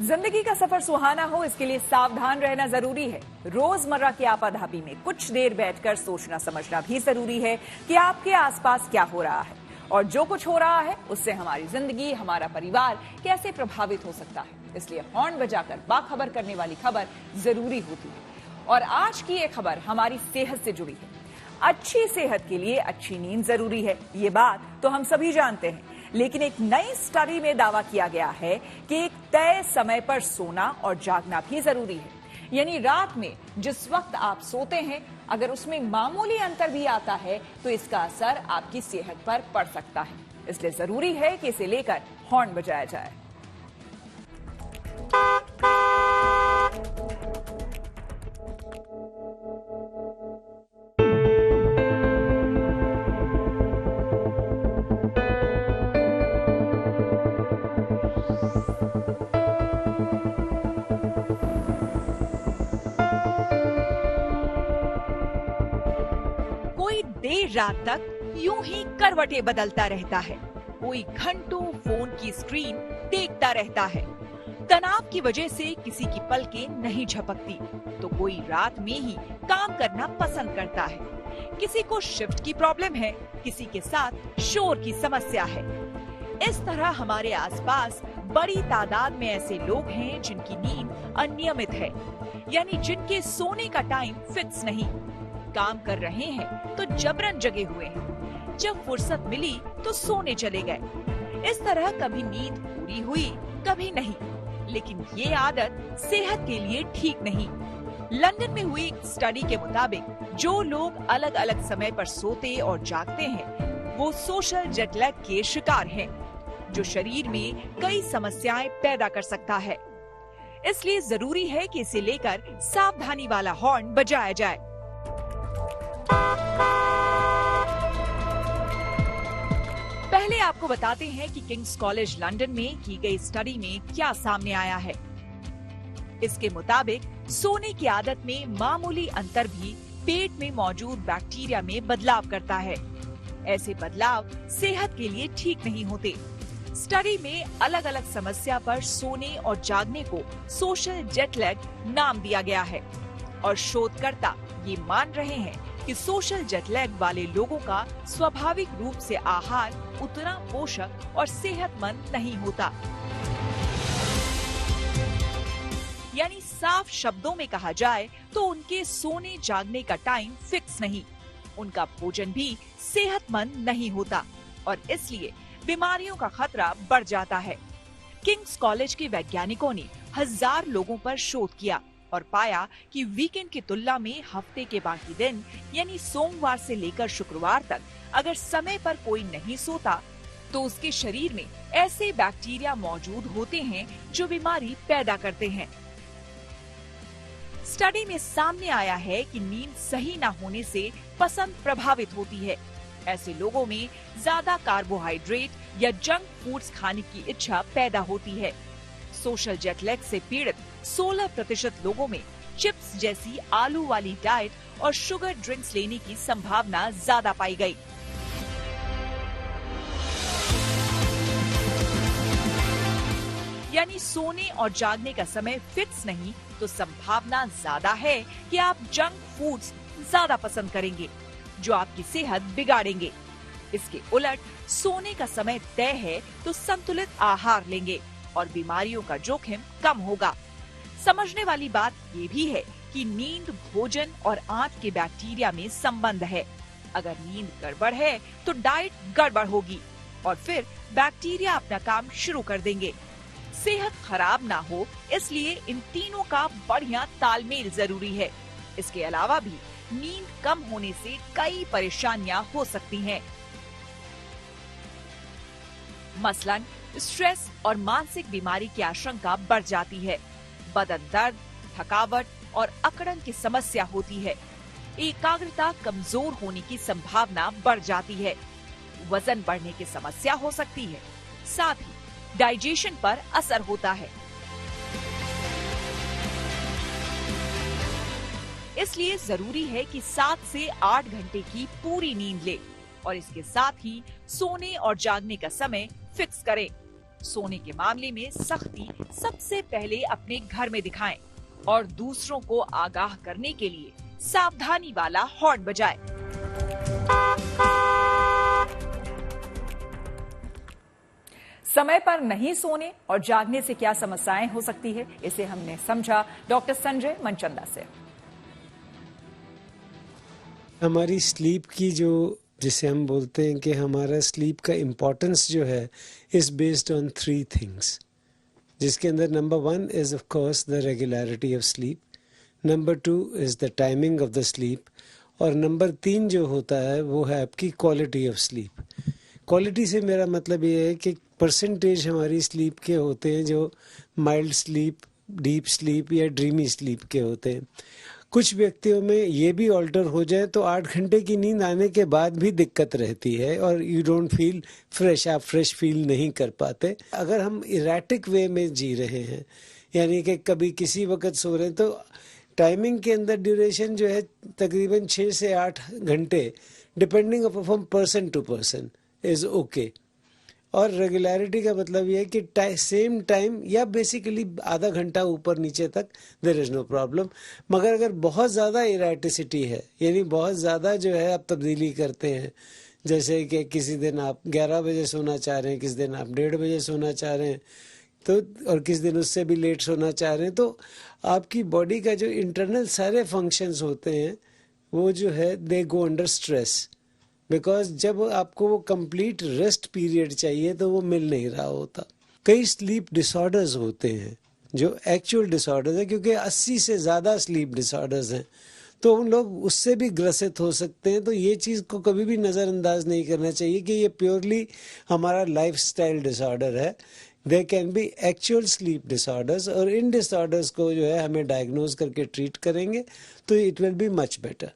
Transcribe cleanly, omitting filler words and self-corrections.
जिंदगी का सफर सुहाना हो, इसके लिए सावधान रहना जरूरी है। रोजमर्रा की आपाधापी में कुछ देर बैठकर सोचना समझना भी जरूरी है कि आपके आसपास क्या हो रहा है और जो कुछ हो रहा है उससे हमारी जिंदगी, हमारा परिवार कैसे प्रभावित हो सकता है। इसलिए हॉर्न बजाकर बाखबर करने वाली खबर जरूरी होती है। और आज की ये खबर हमारी सेहत से जुड़ी है। अच्छी सेहत के लिए अच्छी नींद जरूरी है, ये बात तो हम सभी जानते हैं। लेकिन एक नई स्टडी में दावा किया गया है कि एक तय समय पर सोना और जागना भी जरूरी है। यानी रात में जिस वक्त आप सोते हैं, अगर उसमें मामूली अंतर भी आता है तो इसका असर आपकी सेहत पर पड़ सकता है। इसलिए जरूरी है कि इसे लेकर हॉर्न बजाया जाए। कोई देर रात तक यूं ही करवटें बदलता रहता है, कोई घंटों फोन की स्क्रीन देखता रहता है। तनाव की वजह से किसी की पलकें नहीं झपकती तो कोई रात में ही काम करना पसंद करता है। किसी को शिफ्ट की प्रॉब्लम है, किसी के साथ शोर की समस्या है। इस तरह हमारे आसपास बड़ी तादाद में ऐसे लोग हैं जिनकी नींद अनियमित है, यानी जिनके सोने का टाइम फिक्स नहीं। काम कर रहे हैं तो जबरन जगे हुए हैं, जब फुर्सत मिली तो सोने चले गए। इस तरह कभी नींद पूरी हुई, कभी नहीं। लेकिन ये आदत सेहत के लिए ठीक नहीं। लंदन में हुई एक स्टडी के मुताबिक जो लोग अलग अलग समय पर सोते और जागते हैं, वो सोशल जेट लैग के शिकार हैं, जो शरीर में कई समस्याएं पैदा कर सकता है। इसलिए जरूरी है कि इसे लेकर सावधानी वाला हॉर्न बजाया जाए। पहले आपको बताते हैं कि किंग्स कॉलेज लंदन में की गई स्टडी में क्या सामने आया है। इसके मुताबिक सोने की आदत में मामूली अंतर भी पेट में मौजूद बैक्टीरिया में बदलाव करता है। ऐसे बदलाव सेहत के लिए ठीक नहीं होते। स्टडी में अलग अलग समस्या पर सोने और जागने को सोशल जेट लैग नाम दिया गया है और शोधकर्ता ये मान रहे हैं कि सोशल जेट लैग वाले लोगों का स्वाभाविक रूप से आहार उतना पोषक और सेहतमंद नहीं होता। यानी साफ शब्दों में कहा जाए तो उनके सोने जागने का टाइम फिक्स नहीं, उनका भोजन भी सेहतमंद नहीं होता और इसलिए बीमारियों का खतरा बढ़ जाता है। किंग्स कॉलेज के वैज्ञानिकों ने 1000 लोगों पर शोध किया और पाया कि वीकेंड की तुलना में हफ्ते के बाकी दिन यानी सोमवार से लेकर शुक्रवार तक अगर समय पर कोई नहीं सोता तो उसके शरीर में ऐसे बैक्टीरिया मौजूद होते हैं जो बीमारी पैदा करते हैं। स्टडी में सामने आया है कि नींद सही न होने से पसंद प्रभावित होती है। ऐसे लोगों में ज्यादा कार्बोहाइड्रेट या जंक फूड्स खाने की इच्छा पैदा होती है। सोशल जेट लैग से पीड़ित 16% लोगों में चिप्स जैसी आलू वाली डाइट और शुगर ड्रिंक्स लेने की संभावना ज्यादा पाई गई। यानी सोने और जागने का समय फिक्स नहीं तो संभावना ज्यादा है कि आप जंक फूड्स ज्यादा पसंद करेंगे जो आपकी सेहत बिगाड़ेंगे। इसके उलट सोने का समय तय है तो संतुलित आहार लेंगे और बीमारियों का जोखिम कम होगा। समझने वाली बात ये भी है कि नींद, भोजन और आंत के बैक्टीरिया में संबंध है। अगर नींद गड़बड़ है तो डाइट गड़बड़ होगी और फिर बैक्टीरिया अपना काम शुरू कर देंगे। सेहत खराब ना हो इसलिए इन तीनों का बढ़िया तालमेल जरूरी है। इसके अलावा भी नींद कम होने से कई परेशानियां हो सकती हैं। मसलन स्ट्रेस और मानसिक बीमारी की आशंका बढ़ जाती है। बदन दर्द, थकावट और अकड़न की समस्या होती है। एकाग्रता कमजोर होने की संभावना बढ़ जाती है। वजन बढ़ने की समस्या हो सकती है। साथ ही डाइजेशन पर असर होता है। इसलिए जरूरी है कि 7 से 8 घंटे की पूरी नींद ले और इसके साथ ही सोने और जागने का समय फिक्स करें। सोने के मामले में सख्ती सबसे पहले अपने घर में दिखाएं और दूसरों को आगाह करने के लिए सावधानी वाला हॉर्न बजाएं। समय पर नहीं सोने और जागने से क्या समस्याएं हो सकती है, इसे हमने समझा डॉक्टर संजय मनचंदा से। हमारी स्लीप की जिसे हम बोलते हैं कि हमारा स्लीप का इम्पोर्टेंस जो है इज बेस्ड ऑन 3 थिंग्स, जिसके अंदर number 1 is of course the regularity of sleep, number 2 is the timing of the sleep, और नंबर 3 जो होता है वो है आपकी क्वालिटी ऑफ स्लीप। क्वालिटी से मेरा मतलब ये है कि परसेंटेज हमारी स्लीप के होते हैं जो माइल्ड स्लीप, डीप स्लीप या ड्रीमी स्लीप के होते हैं। कुछ व्यक्तियों में ये भी ऑल्टर हो जाए तो 8 घंटे की नींद आने के बाद भी दिक्कत रहती है और यू डोंट फील फ्रेश, आप फ्रेश फील नहीं कर पाते। अगर हम इरेटिक वे में जी रहे हैं, यानी कि कभी किसी वक्त सो रहे हैं, तो टाइमिंग के अंदर ड्यूरेशन जो है तकरीबन 6 से 8 घंटे depending upon person to person is okay. और रेगुलरिटी का मतलब ये है कि सेम टाइम या बेसिकली आधा घंटा ऊपर नीचे तक देयर इज नो प्रॉब्लम। मगर अगर बहुत ज़्यादा इरेटिसिटी है, यानी बहुत ज़्यादा जो है आप तब्दीली करते हैं, जैसे कि किसी दिन आप 11 बजे सोना चाह रहे हैं, किसी दिन आप 1:30 बजे सोना चाह रहे हैं, तो और किसी दिन उससे भी लेट सोना चाह रहे हैं, तो आपकी बॉडी का जो इंटरनल सारे फंक्शंस होते हैं वो जो है दे गो अंडर स्ट्रेस, बिकॉज जब आपको वो कंप्लीट रेस्ट पीरियड चाहिए तो वो मिल नहीं रहा होता। कई स्लीप डिसऑर्डर्स होते हैं जो एक्चुअल डिसऑर्डर्स है, क्योंकि 80 से ज़्यादा स्लीप डिसऑर्डर्स हैं, तो उन लोग उससे भी ग्रसित हो सकते हैं। तो ये चीज़ को कभी भी नज़रअंदाज नहीं करना चाहिए कि ये प्योरली हमारा लाइफस्टाइल डिसऑर्डर है। There can be actual sleep disorders, और इन डिसऑर्डर्स को जो है हमें डायग्नोज करके ट्रीट करेंगे तो it will be much better.